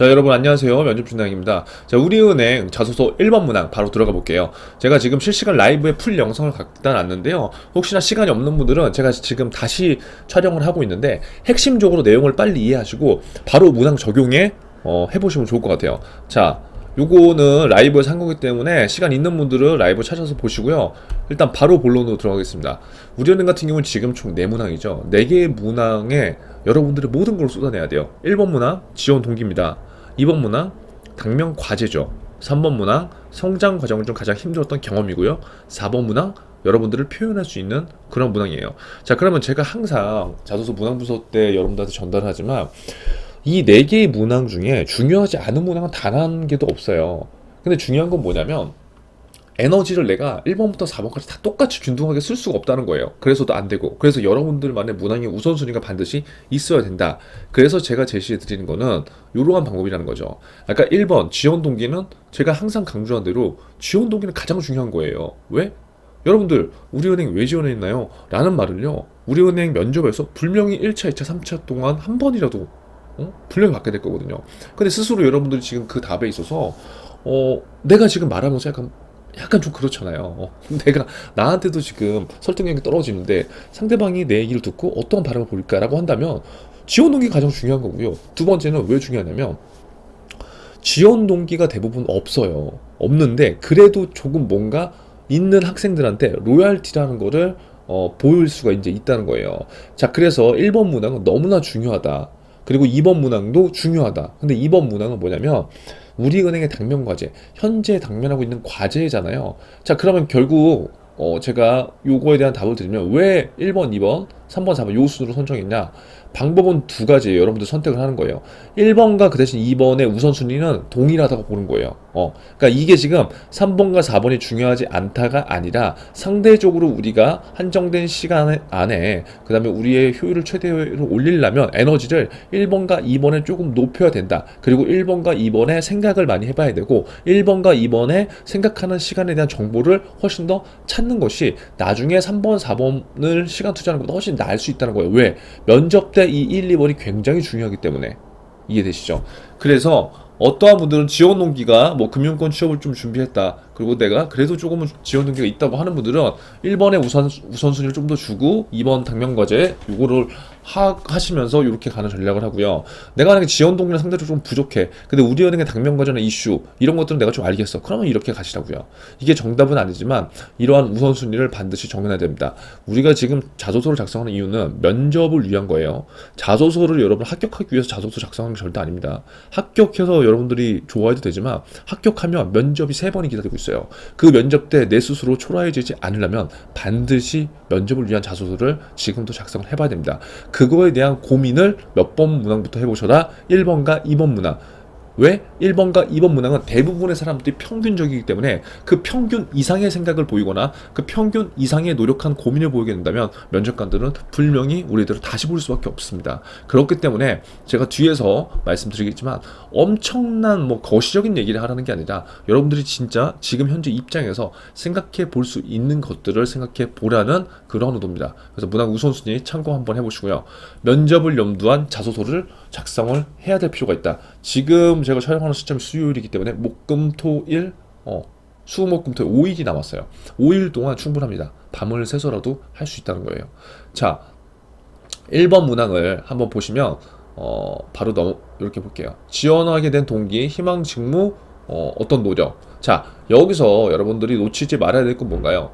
자, 여러분 안녕하세요. 면접준당입니다. 자, 우리은행 자소서 1번 문항 바로 들어가 볼게요. 제가 지금 실시간 라이브에 풀 영상을 갖다 놨는데요. 혹시나 시간이 없는 분들은 제가 지금 다시 촬영을 하고 있는데 핵심적으로 내용을 빨리 이해하시고 바로 문항 적용해 해보시면 좋을 것 같아요. 자, 요거는 라이브에서 한 거기 때문에 시간 있는 분들은 라이브 찾아서 보시고요. 일단 바로 본론으로 들어가겠습니다. 우리은행 같은 경우는 지금 총 4문항이죠. 4개의 문항에 여러분들의 모든 걸 쏟아내야 돼요. 1번 문항 지원 동기입니다. 2번 문항 당면 과제죠. 3번 문항 성장 과정을 좀 가장 힘들었던 경험이고요. 4번 문항 여러분들을 표현할 수 있는 그런 문항이에요. 자, 그러면 제가 항상 자소서 문항 부서 때 여러분들한테 전달하지만 이 4개의 문항 중에 중요하지 않은 문항은 단 한 개도 없어요. 근데 중요한 건 뭐냐면 에너지를 내가 1번부터 4번까지 다 똑같이 균등하게 쓸 수가 없다는 거예요. 그래서도 안 되고. 그래서 여러분들만의 문항의 우선순위가 반드시 있어야 된다. 그래서 제가 제시해 드리는 거는 이러한 방법이라는 거죠. 아까 1번 지원 동기는 제가 항상 강조한 대로 지원 동기는 가장 중요한 거예요. 왜? 여러분들 우리은행 왜 지원했나요? 라는 말을요. 우리은행 면접에서 분명히 1차, 2차, 3차 동안 한 번이라도 분명히 받게 될 거거든요. 근데 스스로 여러분들이 지금 그 답에 있어서 내가 지금 말하면서 약간 좀 그렇잖아요. 내가 나한테도 지금 설득력이 떨어지는데 상대방이 내 얘기를 듣고 어떤 반응을 보일까라고 한다면 지원 동기가 가장 중요한 거고요. 두 번째는 왜 중요하냐면 지원 동기가 대부분 없어요. 없는데 그래도 조금 뭔가 있는 학생들한테 로얄티라는 거를 보일 수가 이제 있다는 거예요. 자, 그래서 1번 문항은 너무나 중요하다. 그리고 2번 문항도 중요하다. 근데 2번 문항은 뭐냐면 우리은행의 당면 과제, 현재 당면하고 있는 과제잖아요. 자, 그러면 결국 제가 요거에 대한 답을 드리면 왜 1번, 2번, 3번, 4번 요 순으로 선정했냐? 방법은 두 가지예요. 여러분들 선택을 하는 거예요. 1번과 그 대신 2번의 우선순위는 동일하다고 보는 거예요. 그러니까 이게 지금 3번과 4번이 중요하지 않다가 아니라 상대적으로 우리가 한정된 시간 안에 그 다음에 우리의 효율을 최대로 올리려면 에너지를 1번과 2번에 조금 높여야 된다. 그리고 1번과 2번에 생각을 많이 해봐야 되고 1번과 2번에 생각하는 시간에 대한 정보를 훨씬 더 찾는 것이 나중에 3번, 4번을 시간 투자하는 것보다 훨씬 나을 수 있다는 거예요. 왜? 면접 때 이 1, 2번이 굉장히 중요하기 때문에. 이해되시죠? 그래서 어떠한 분들은 지원 동기가 뭐 금융권 취업을 좀 준비했다. 그리고 내가 그래도 조금은 지원 동기가 있다고 하는 분들은 1번에 우선순위를 좀 더 주고 2번 당면 과제 요거를 하시면서 이렇게 가는 전략을 하고요. 내가 만약에 지원 동기는 상대적으로 좀 부족해. 근데 우리은행의 당면 과제나 이슈 이런 것들은 내가 좀 알겠어. 그러면 이렇게 가시라고요. 이게 정답은 아니지만 이러한 우선순위를 반드시 정해놔야 됩니다. 우리가 지금 자소서를 작성하는 이유는 면접을 위한 거예요. 자소서를 여러분 합격하기 위해서 자소서 작성하는 게 절대 아닙니다. 합격해서 여러분들이 좋아해도 되지만 합격하면 면접이 3번이 기다리고 있어요. 그 면접 때 내 스스로 초라해지지 않으려면 반드시 면접을 위한 자소서를 지금도 작성을 해봐야 됩니다. 그거에 대한 고민을 몇 번 문항부터 해보셔라. 1번과 2번 문항. 왜? 1번과 2번 문항은 대부분의 사람들이 평균적이기 때문에 그 평균 이상의 생각을 보이거나 그 평균 이상의 노력한 고민을 보이게 된다면 면접관들은 분명히 우리들을 다시 볼 수밖에 없습니다. 그렇기 때문에 제가 뒤에서 말씀드리겠지만 엄청난 뭐 거시적인 얘기를 하라는 게 아니라 여러분들이 진짜 지금 현재 입장에서 생각해 볼 수 있는 것들을 생각해 보라는 그런 의도입니다. 그래서 문항 우선순위 참고 한번 해보시고요. 면접을 염두한 자소서를 작성을 해야 될 필요가 있다. 지금 제가 촬영하는 시점이 수요일이기 때문에 목금토일 수목금토일 5일이 남았어요. 5일 동안 충분합니다. 밤을 새서라도 할 수 있다는 거예요. 자, 1번 문항을 한번 보시면 바로 이렇게 볼게요. 지원하게 된 동기, 희망 직무, 어떤 노력. 자, 여기서 여러분들이 놓치지 말아야 될 건 뭔가요?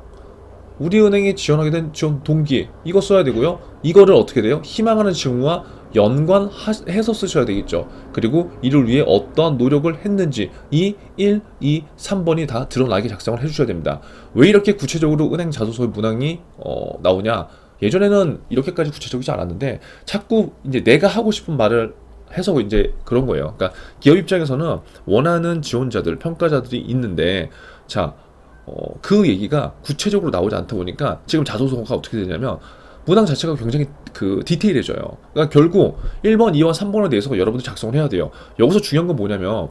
우리은행에 지원하게 된 지원 동기 이거 써야 되고요. 이거를 어떻게 돼요? 희망하는 직무와 연관해서 쓰셔야 되겠죠. 그리고 이를 위해 어떠한 노력을 했는지 이 1, 2, 3번이 다 드러나게 작성을 해주셔야 됩니다. 왜 이렇게 구체적으로 은행 자소서의 문항이 나오냐? 예전에는 이렇게까지 구체적이지 않았는데 자꾸 이제 내가 하고 싶은 말을 해서 이제 그런 거예요. 그러니까 기업 입장에서는 원하는 지원자들, 평가자들이 있는데 자, 그 얘기가 구체적으로 나오지 않다 보니까 지금 자소서가 어떻게 되냐면 문항 자체가 굉장히 그 디테일해져요. 그러니까 결국 1번, 2번, 3번에 대해서 여러분들 작성을 해야 돼요. 여기서 중요한 건 뭐냐면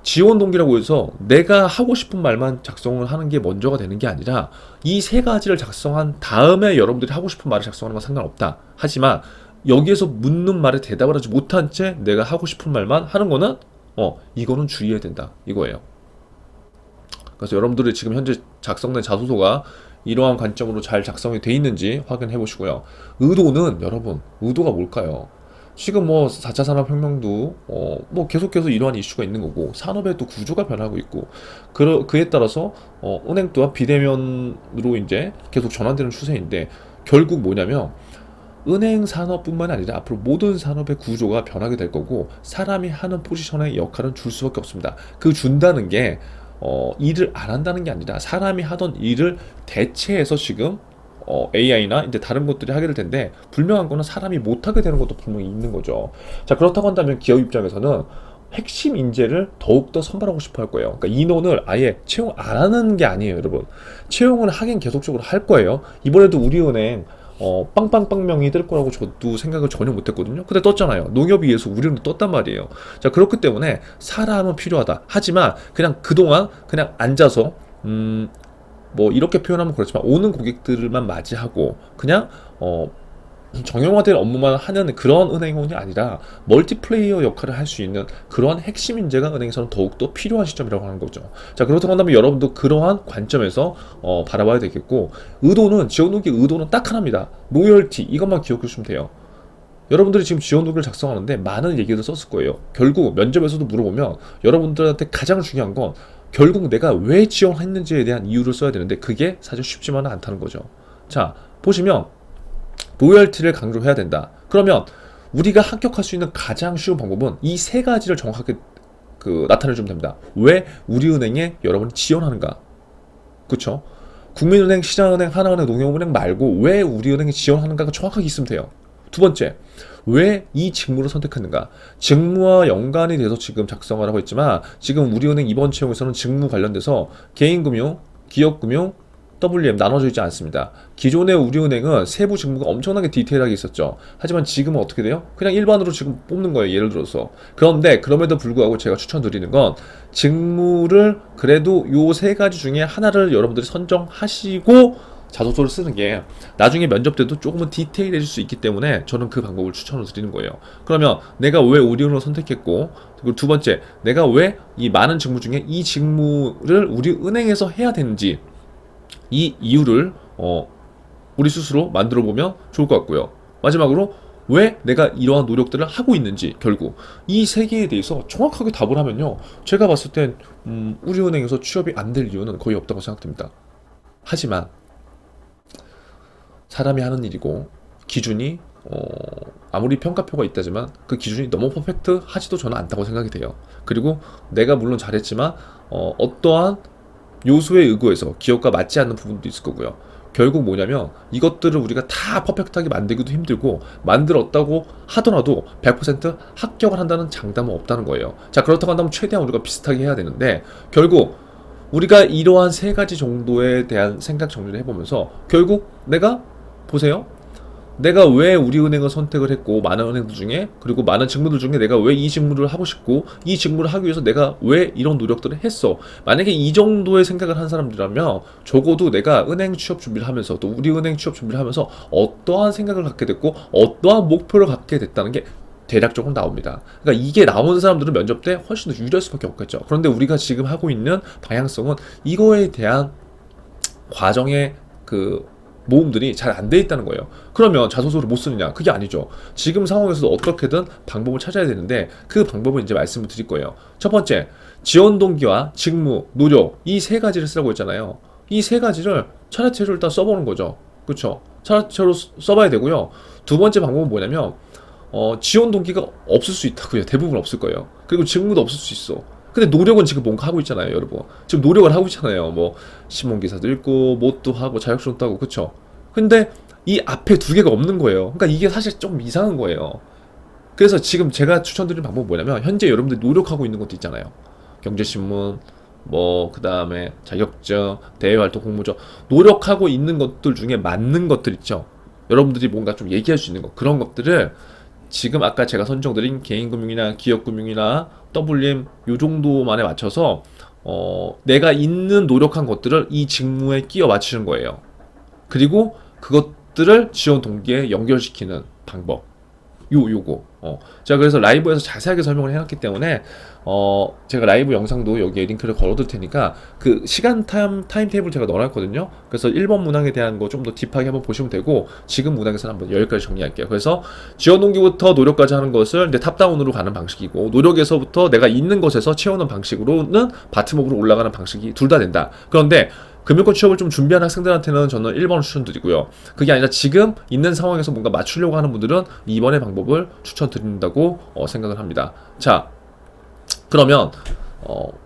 지원 동기라고 해서 내가 하고 싶은 말만 작성을 하는 게 먼저가 되는 게 아니라 이 3가지를 작성한 다음에 여러분들이 하고 싶은 말을 작성하는 건 상관없다. 하지만 여기에서 묻는 말에 대답을 하지 못한 채 내가 하고 싶은 말만 하는 거는 이거는 주의해야 된다 이거예요. 그래서 여러분들이 지금 현재 작성된 자소서가 이러한 관점으로 잘 작성이 돼 있는지 확인해 보시고요. 의도는 여러분, 의도가 뭘까요? 지금 뭐 4차 산업혁명도 뭐 계속해서 이러한 이슈가 있는 거고, 산업의 또 구조가 변하고 있고, 그에 따라서 은행 또한 비대면으로 이제 계속 전환되는 추세인데, 결국 뭐냐면 은행 산업뿐만 아니라 앞으로 모든 산업의 구조가 변하게 될 거고, 사람이 하는 포지션의 역할은 줄 수밖에 없습니다. 그 준다는 게 일을 안 한다는 게 아니라 사람이 하던 일을 대체해서 지금 AI나 이제 다른 것들이 하게 될 텐데, 불명한 거는 사람이 못하게 되는 것도 분명히 있는 거죠. 자, 그렇다고 한다면 기업 입장에서는 핵심 인재를 더욱더 선발하고 싶어 할 거예요. 그러니까 인원을 아예 채용 안 하는 게 아니에요, 여러분. 채용을 하긴 계속적으로 할 거예요. 이번에도 우리은행 빵빵빵명이 뜰 거라고 저도 생각을 전혀 못했거든요. 근데 떴잖아요. 농협에 의해서 우리는 떴단 말이에요. 자, 그렇기 때문에 사람은 필요하다. 하지만 그냥 그동안 그냥 앉아서 뭐 이렇게 표현하면 그렇지만 오는 고객들만 맞이하고 그냥 정형화된 업무만 하는 그런 은행원이 아니라 멀티플레이어 역할을 할 수 있는 그러한 핵심 인재가 은행에서는 더욱더 필요한 시점이라고 하는 거죠. 자, 그렇다고 한다면 여러분도 그러한 관점에서 바라봐야 되겠고, 지원 동기 의도는 딱 하나입니다. 로열티, 이것만 기억해 주시면 돼요. 여러분들이 지금 지원 동기를 작성하는데 많은 얘기를 썼을 거예요. 결국 면접에서도 물어보면 여러분들한테 가장 중요한 건 결국 내가 왜 지원했는지에 대한 이유를 써야 되는데, 그게 사실 쉽지만은 않다는 거죠. 자, 보시면 로열티를 강조해야 된다. 그러면 우리가 합격할 수 있는 가장 쉬운 방법은 이 세 가지를 정확하게 나타내주면 됩니다. 왜 우리은행에 여러분이 지원하는가? 그쵸? 국민은행, 시장은행, 하나은행, 농협은행 말고 왜 우리은행에 지원하는가가 정확하게 있으면 돼요. 두 번째, 왜 이 직무를 선택했는가? 직무와 연관이 돼서 지금 작성을 하고 있지만, 지금 우리은행 이번 채용에서는 직무 관련돼서 개인금융, 기업금융, WM 나눠져 있지 않습니다. 기존의 우리은행은 세부 직무가 엄청나게 디테일하게 있었죠. 하지만 지금은 어떻게 돼요? 그냥 일반으로 지금 뽑는 거예요, 예를 들어서. 그런데 그럼에도 불구하고 제가 추천드리는 건 직무를 그래도 요 세 가지 중에 하나를 여러분들이 선정하시고 자소서를 쓰는 게 나중에 면접 때도 조금은 디테일해질 수 있기 때문에 저는 그 방법을 추천을 드리는 거예요. 그러면 내가 왜 우리은행을 선택했고, 그리고 두 번째, 내가 왜 이 많은 직무 중에 이 직무를 우리은행에서 해야 되는지, 이 이유를 우리 스스로 만들어 보면 좋을 것 같고요. 마지막으로 왜 내가 이러한 노력들을 하고 있는지, 결국 이 세 개에 대해서 정확하게 답을 하면요, 제가 봤을 땐 우리은행에서 취업이 안 될 이유는 거의 없다고 생각됩니다. 하지만 사람이 하는 일이고 기준이 아무리 평가표가 있다지만 그 기준이 너무 퍼펙트 하지도 저는 않다고 생각이 돼요. 그리고 내가 물론 잘했지만 어떠한 요소에 의거해서 기업과 맞지 않는 부분도 있을 거고요. 결국 뭐냐면 이것들을 우리가 다 퍼펙트하게 만들기도 힘들고, 만들었다고 하더라도 100% 합격을 한다는 장담은 없다는 거예요. 자, 그렇다고 한다면 최대한 우리가 비슷하게 해야 되는데, 결국 우리가 이러한 세 가지 정도에 대한 생각 정리를 해보면서 결국 보세요. 내가 왜 우리은행을 선택을 했고, 많은 은행들 중에, 그리고 많은 직무들 중에 내가 왜 이 직무를 하고 싶고, 이 직무를 하기 위해서 내가 왜 이런 노력들을 했어. 만약에 이 정도의 생각을 한 사람들이라면 적어도 내가 은행 취업 준비를 하면서, 또 우리은행 취업 준비를 하면서 어떠한 생각을 갖게 됐고 어떠한 목표를 갖게 됐다는 게 대략적으로 나옵니다. 그러니까 이게 나오는 사람들은 면접 때 훨씬 더 유리할 수밖에 없겠죠. 그런데 우리가 지금 하고 있는 방향성은 이거에 대한 과정의 모음들이 잘 안 돼 있다는 거예요. 그러면 자소서를 못 쓰느냐? 그게 아니죠. 지금 상황에서도 어떻게든 방법을 찾아야 되는데, 그 방법을 이제 말씀을 드릴 거예요. 첫 번째, 지원 동기와 직무, 노력, 이 세 가지를 쓰라고 했잖아요. 이 세 가지를 차례차례로 일단 써보는 거죠. 그쵸? 차례차례로 써봐야 되고요. 두 번째 방법은 뭐냐면 지원 동기가 없을 수 있다고요. 대부분 없을 거예요. 그리고 직무도 없을 수 있어. 근데 노력은 지금 뭔가 하고 있잖아요, 여러분. 지금 노력을 하고 있잖아요. 뭐 신문 기사도 읽고, 뭣도 하고, 자격증도 하고, 그쵸? 근데 이 앞에 두 개가 없는 거예요. 그러니까 이게 사실 좀 이상한 거예요. 그래서 지금 제가 추천드리는 방법은 뭐냐면, 현재 여러분들이 노력하고 있는 것도 있잖아요. 경제신문, 그 다음에 자격증, 대외활동 공모전, 노력하고 있는 것들 중에 맞는 것들 있죠. 여러분들이 뭔가 좀 얘기할 수 있는 것, 그런 것들을 지금 아까 제가 선정드린 개인금융이나 기업금융이나 WM 요 정도만에 맞춰서 내가 있는 노력한 것들을 이 직무에 끼워 맞추는 거예요. 그리고 그것들을 지원 동기에 연결시키는 방법. 요거. 제가 그래서 라이브에서 자세하게 설명을 해놨기 때문에 제가 라이브 영상도 여기에 링크를 걸어둘 테니까 그 시간 타임테이블 제가 넣어놨거든요. 그래서 1번 문항에 대한 거 좀 더 딥하게 한번 보시면 되고, 지금 문항에서는 한번 여기까지 정리할게요. 그래서 지원 동기부터 노력까지 하는 것을 이제 탑다운으로 가는 방식이고, 노력에서부터 내가 있는 것에서 채우는 방식으로는 바텀업으로 올라가는 방식이 둘 다 된다. 그런데 금융권 취업을 좀 준비한 학생들한테는 저는 1번을 추천드리고요. 그게 아니라 지금 있는 상황에서 뭔가 맞추려고 하는 분들은 2번의 방법을 추천드린다고 생각을 합니다. 자, 그러면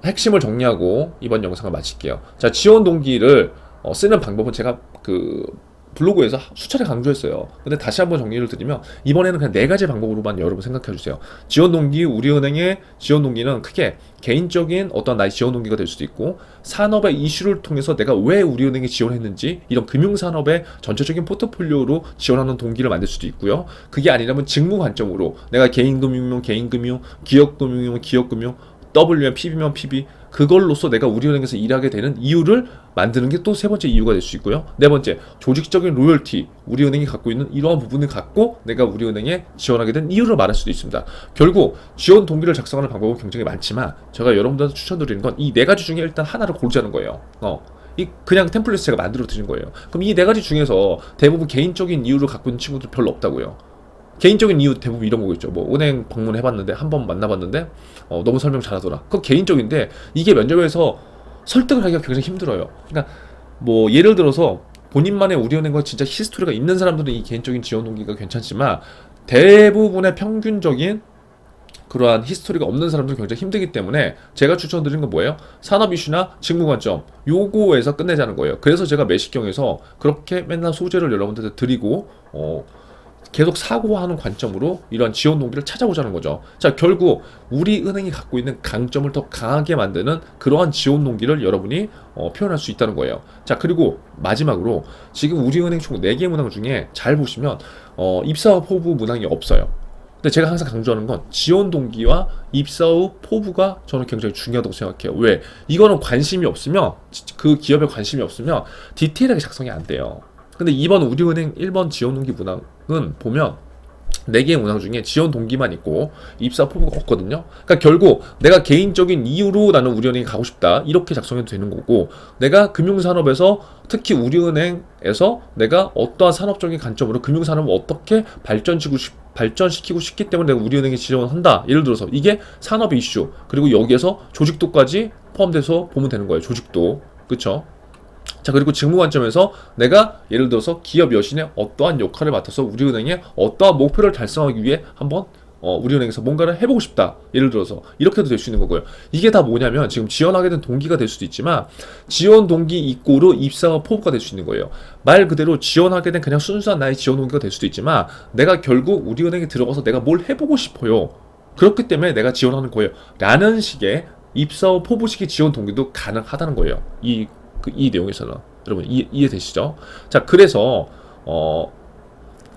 핵심을 정리하고 이번 영상을 마칠게요. 자, 지원 동기를 쓰는 방법은 제가 그 블로그에서 수차례 강조했어요. 근데 다시 한번 정리를 드리면, 이번에는 그냥 4가지 방법으로만 여러분 생각해 주세요. 지원 동기, 우리은행의 지원 동기는 크게 개인적인 어떤 나의 지원 동기가 될 수도 있고, 산업의 이슈를 통해서 내가 왜 우리은행에 지원했는지, 이런 금융산업의 전체적인 포트폴리오로 지원하는 동기를 만들 수도 있고요. 그게 아니라면 직무 관점으로 내가 개인금융이면 개인금융, 기업금융이면 기업금융, W면 PB면 PB, 그걸로써 내가 우리은행에서 일하게 되는 이유를 만드는 게 또 세 번째 이유가 될 수 있고요. 네 번째, 조직적인 로열티, 우리은행이 갖고 있는 이러한 부분을 갖고 내가 우리은행에 지원하게 된 이유를 말할 수도 있습니다. 결국 지원 동기를 작성하는 방법은 굉장히 많지만, 제가 여러분들한테 추천드리는 건 이 4가지 중에 일단 하나를 고르자는 거예요. 이 그냥 템플릿 제가 만들어 드린 거예요. 그럼 이 4가지 중에서 대부분 개인적인 이유를 갖고 있는 친구들 별로 없다고요. 개인적인 이유 대부분 이런 거겠죠. 뭐 은행 방문해봤는데, 한 번 만나봤는데 너무 설명 잘하더라. 그거 개인적인데, 이게 면접에서 설득을 하기가 굉장히 힘들어요. 그러니까 뭐 예를 들어서 본인만의 우리은행과 진짜 히스토리가 있는 사람들은 이 개인적인 지원 동기가 괜찮지만, 대부분의 평균적인 그러한 히스토리가 없는 사람들은 굉장히 힘들기 때문에 제가 추천드린 건 뭐예요? 산업 이슈나 직무 관점, 요거에서 끝내자는 거예요. 그래서 제가 매식경에서 그렇게 맨날 소재를 여러분들한테 드리고 계속 사고하는 관점으로 이러한 지원 동기를 찾아보자는 거죠. 자, 결국 우리 은행이 갖고 있는 강점을 더 강하게 만드는 그러한 지원 동기를 여러분이 표현할 수 있다는 거예요. 자, 그리고 마지막으로 지금 우리 은행 총 4개 문항 중에 잘 보시면 입사 후 포부 문항이 없어요. 근데 제가 항상 강조하는 건 지원 동기와 입사 후 포부가 저는 굉장히 중요하다고 생각해요. 왜? 이거는 관심이 없으면, 그 기업에 관심이 없으면 디테일하게 작성이 안 돼요. 근데 2번 우리은행 1번 지원 동기 문항은 보면 4개의 문항 중에 지원 동기만 있고 입사 포부가 없거든요. 그러니까 결국 내가 개인적인 이유로 나는 우리은행에 가고 싶다, 이렇게 작성해도 되는 거고, 내가 금융산업에서, 특히 우리은행에서 내가 어떠한 산업적인 관점으로 금융산업을 어떻게 발전시키고 싶기 때문에 내가 우리은행에 지원을 한다, 예를 들어서 이게 산업 이슈, 그리고 여기에서 조직도까지 포함돼서 보면 되는 거예요. 조직도. 그쵸? 자, 그리고 직무 관점에서 내가 예를 들어서 기업 여신의 어떠한 역할을 맡아서 우리은행에 어떠한 목표를 달성하기 위해 한번 우리은행에서 뭔가를 해보고 싶다, 예를 들어서 이렇게도 될 수 있는 거고요. 이게 다 뭐냐면 지금 지원하게 된 동기가 될 수도 있지만, 지원 동기 이꼬르 입사와 포부가 될 수 있는 거예요. 말 그대로 지원하게 된 그냥 순수한 나의 지원 동기가 될 수도 있지만, 내가 결국 우리은행에 들어가서 내가 뭘 해보고 싶어요, 그렇기 때문에 내가 지원하는 거예요 라는 식의 입사 후 포부식의 지원 동기도 가능하다는 거예요. 이 내용에서는 여러분 이해되시죠? 자, 그래서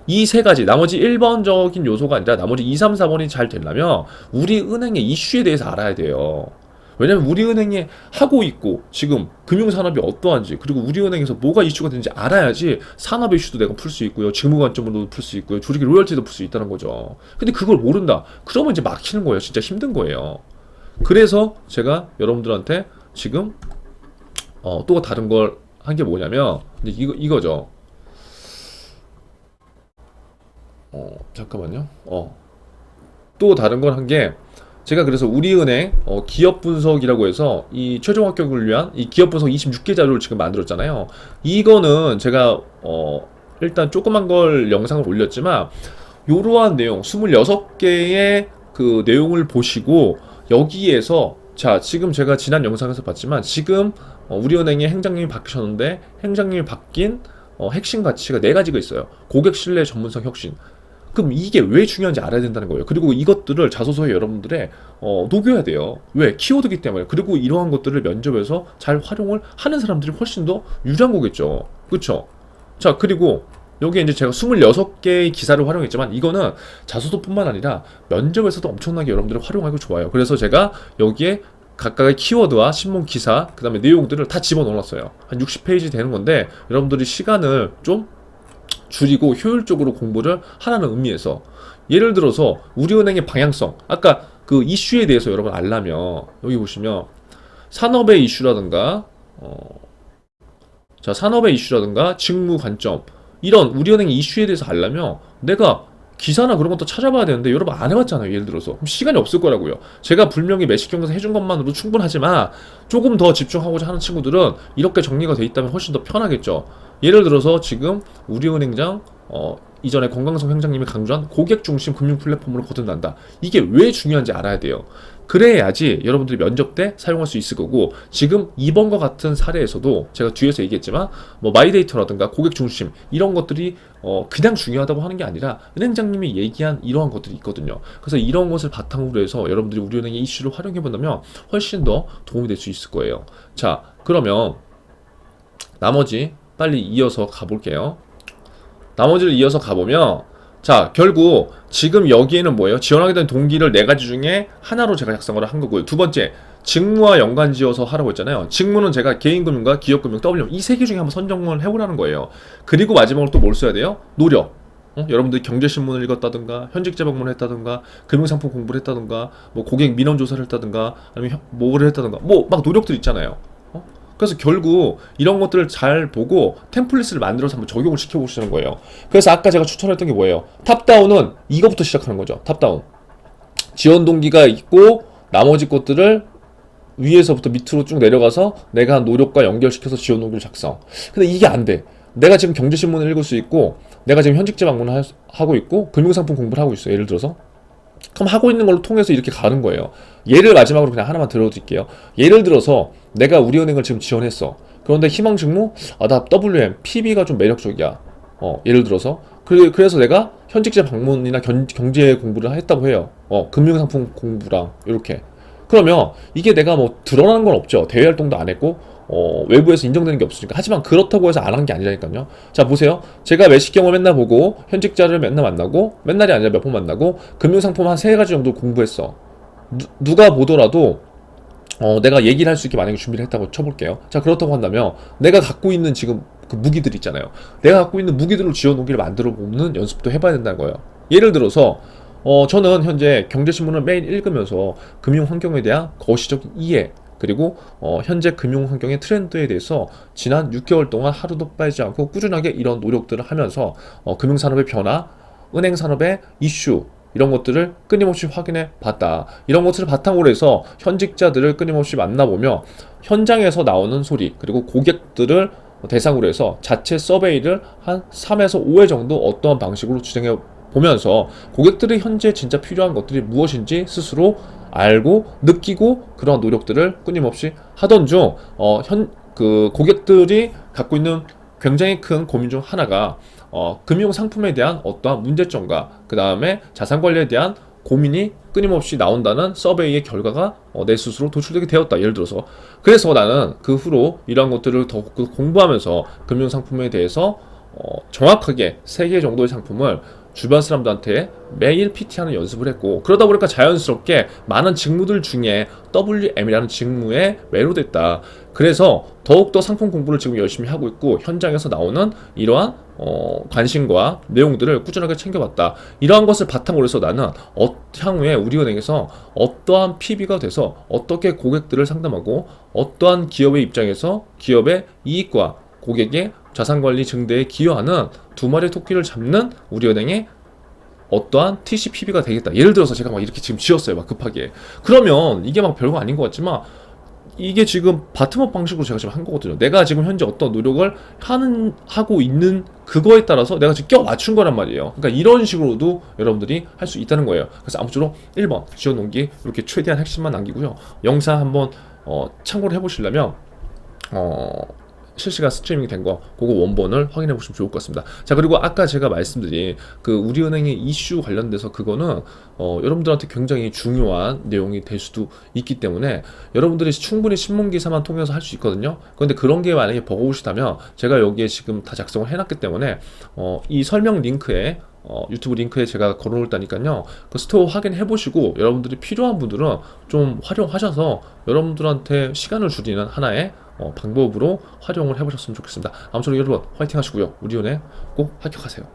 이 3가지, 나머지 1번적인 요소가 아니라 나머지 2, 3, 4번이 잘 되려면 우리 은행의 이슈에 대해서 알아야 돼요. 왜냐면 우리 은행이 하고 있고 지금 금융산업이 어떠한지, 그리고 우리 은행에서 뭐가 이슈가 되는지 알아야지 산업 이슈도 내가 풀 수 있고요, 직무 관점으로도 풀 수 있고요, 조직의 로열티도 풀 수 있다는 거죠. 근데 그걸 모른다, 그러면 이제 막히는 거예요. 진짜 힘든 거예요. 그래서 제가 여러분들한테 지금 또 다른 걸 한 게 뭐냐면, 근데 이거죠. 잠깐만요. 또 다른 걸 한 게, 제가 그래서 우리은행 기업 분석이라고 해서 이 최종 합격을 위한 이 기업 분석 26개 자료를 지금 만들었잖아요. 이거는 제가 일단 조그만 걸 영상을 올렸지만, 이러한 내용 26개의 그 내용을 보시고, 여기에서 자, 지금 제가 지난 영상에서 봤지만 지금 우리은행의 행장님이 바뀌셨는데, 행장님이 바뀐 핵심 가치가 4가지가 있어요. 고객 신뢰, 전문성, 혁신. 그럼 이게 왜 중요한지 알아야 된다는 거예요. 그리고 이것들을 자소서에 여러분들의 녹여야 돼요. 왜? 키워드기 때문에. 그리고 이러한 것들을 면접에서 잘 활용을 하는 사람들이 훨씬 더 유리한 거겠죠. 그쵸? 자, 그리고 여기에 이제 제가 26개의 기사를 활용했지만, 이거는 자소서뿐만 아니라 면접에서도 엄청나게 여러분들이 활용하고 좋아요. 그래서 제가 여기에 각각의 키워드와 신문 기사, 그 다음에 내용들을 다 집어넣어놨어요. 한 60페이지 되는 건데, 여러분들이 시간을 좀 줄이고 효율적으로 공부를 하라는 의미에서 예를 들어서 우리은행의 방향성, 아까 그 이슈에 대해서 여러분 알려면 여기 보시면 산업의 이슈라든가 자, 산업의 이슈라든가 직무 관점, 이런 우리은행 이슈에 대해서 알려면 내가 기사나 그런 것도 찾아봐야 되는데 여러분 안 해봤잖아요. 예를 들어서 그럼 시간이 없을 거라고요. 제가 분명히 매식 경영에서 해준 것만으로 충분하지만 조금 더 집중하고자 하는 친구들은 이렇게 정리가 돼 있다면 훨씬 더 편하겠죠. 예를 들어서 지금 우리은행장 이전에 건강성 행장님이 강조한 고객 중심 금융 플랫폼으로 거듭난다. 이게 왜 중요한지 알아야 돼요. 그래야지 여러분들이 면접 때 사용할 수 있을 거고, 지금 이번과 같은 사례에서도 제가 뒤에서 얘기했지만 뭐 마이데이터라든가 고객 중심 이런 것들이 그냥 중요하다고 하는 게 아니라 은행장님이 얘기한 이러한 것들이 있거든요. 그래서 이런 것을 바탕으로 해서 여러분들이 우리은행의 이슈를 활용해 본다면 훨씬 더 도움이 될 수 있을 거예요. 자, 그러면 나머지 빨리 이어서 가볼게요. 나머지를 이어서 가보면, 자, 결국 지금 여기에는 뭐예요? 지원하게 된 동기를 네 가지 중에 하나로 제가 작성을 한 거고요. 두 번째, 직무와 연관 지어서 하라고 했잖아요. 직무는 제가 개인금융과 기업금융, W 이 세 개 중에 한번 선정을 해보라는 거예요. 그리고 마지막으로 또 뭘 써야 돼요? 노력. 여러분들이 경제신문을 읽었다든가, 현직자 방문을 했다든가, 금융상품 공부를 했다든가, 뭐 고객 민원 조사를 했다든가, 아니면 뭐를 했다든가, 뭐 막 노력들 있잖아요. 그래서 결국 이런 것들을 잘 보고 템플릿을 만들어서 한번 적용을 시켜보시는 거예요. 그래서 아까 제가 추천했던 게 뭐예요? 탑다운은 이거부터 시작하는 거죠. 탑다운. 지원 동기가 있고 나머지 것들을 위에서부터 밑으로 쭉 내려가서 내가 한 노력과 연결시켜서 지원 동기를 작성. 근데 이게 안 돼. 내가 지금 경제신문을 읽을 수 있고, 내가 지금 현직자 방문을 하고 있고, 금융상품 공부를 하고 있어요. 예를 들어서. 그럼 하고 있는 걸로 통해서 이렇게 가는 거예요. 예를 마지막으로 그냥 하나만 들어드릴게요. 예를 들어서 내가 우리은행을 지금 지원했어. 그런데 희망 직무, 나 WM, PB가 좀 매력적이야. 예를 들어서 그래서 내가 현직자 방문이나 경제 공부를 했다고 해요. 금융상품 공부랑 이렇게. 그러면 이게 내가 뭐 드러나는 건 없죠. 대외 활동도 안 했고 외부에서 인정되는 게 없으니까. 하지만 그렇다고 해서 안 한 게 아니라니까요. 자, 보세요. 제가 매식 경험 맨날 보고 현직자를 맨날 만나고, 맨날이 아니라 몇 번 만나고, 금융상품 한 세 가지 정도 공부했어. 누가 보더라도 내가 얘기를 할 수 있게 만약에 준비를 했다고 쳐볼게요. 자, 그렇다고 한다면 내가 갖고 있는 지금 그 무기들 있잖아요. 내가 갖고 있는 무기들로 지원 동기를 만들어 보는 연습도 해봐야 된다는 거예요. 예를 들어서 저는 현재 경제신문을 매일 읽으면서 금융 환경에 대한 거시적 이해, 그리고 현재 금융 환경의 트렌드에 대해서 지난 6개월 동안 하루도 빠지지 않고 꾸준하게 이런 노력들을 하면서 금융산업의 변화, 은행산업의 이슈, 이런 것들을 끊임없이 확인해 봤다. 이런 것들을 바탕으로 해서 현직자들을 끊임없이 만나보며 현장에서 나오는 소리, 그리고 고객들을 대상으로 해서 자체 서베이를 한 3에서 5회 정도 어떠한 방식으로 진행해 보면서 고객들이 현재 진짜 필요한 것들이 무엇인지 스스로 알고 느끼고 그러한 노력들을 끊임없이 하던 중 그 고객들이 갖고 있는 굉장히 큰 고민 중 하나가 금융 상품에 대한 어떠한 문제점과 그 다음에 자산 관리에 대한 고민이 끊임없이 나온다는 서베이의 결과가 내 스스로 도출되게 되었다. 예를 들어서 그래서 나는 그 후로 이러한 것들을 더욱 공부하면서 금융 상품에 대해서 정확하게 3개 정도의 상품을 주변 사람들한테 매일 PT하는 연습을 했고, 그러다 보니까 자연스럽게 많은 직무들 중에 WM이라는 직무에 매료됐다. 그래서 더욱더 상품 공부를 지금 열심히 하고 있고, 현장에서 나오는 이러한 관심과 내용들을 꾸준하게 챙겨봤다. 이러한 것을 바탕으로 해서 나는 향후에 우리은행에서 어떠한 PB가 돼서 어떻게 고객들을 상담하고, 어떠한 기업의 입장에서 기업의 이익과 고객의 자산관리 증대에 기여하는 두 마리의 토끼를 잡는 우리은행의 어떠한 TCPB가 되겠다. 예를 들어서 제가 막 이렇게 지금 지었어요. 막 급하게. 그러면 이게 막 별거 아닌 것 같지만 이게 지금 바텀업 방식으로 제가 지금 한 거거든요. 내가 지금 현재 어떤 노력을 하고 있는 그거에 따라서 내가 지금 껴 맞춘 거란 말이에요. 그러니까 이런 식으로도 여러분들이 할 수 있다는 거예요. 그래서 아무쪼록 1번 지원 동기 이렇게 최대한 핵심만 남기고요. 영상 한번 참고를 해보시려면 실시간 스트리밍 된 거 그거 원본을 확인해 보시면 좋을 것 같습니다. 자, 그리고 아까 제가 말씀드린 그 우리은행의 이슈 관련돼서 그거는 여러분들한테 굉장히 중요한 내용이 될 수도 있기 때문에 여러분들이 충분히 신문 기사만 통해서 할 수 있거든요. 그런데 그런 게 만약에 버거우시다면 제가 여기에 지금 다 작성을 해놨기 때문에 이 설명 링크에 유튜브 링크에 제가 걸어놓을 테니까요. 그 스토어 확인해 보시고 여러분들이 필요한 분들은 좀 활용하셔서 여러분들한테 시간을 줄이는 하나의 방법으로 활용을 해보셨으면 좋겠습니다. 아무쪼록 여러분 화이팅 하시고요. 우리은행 꼭 합격하세요.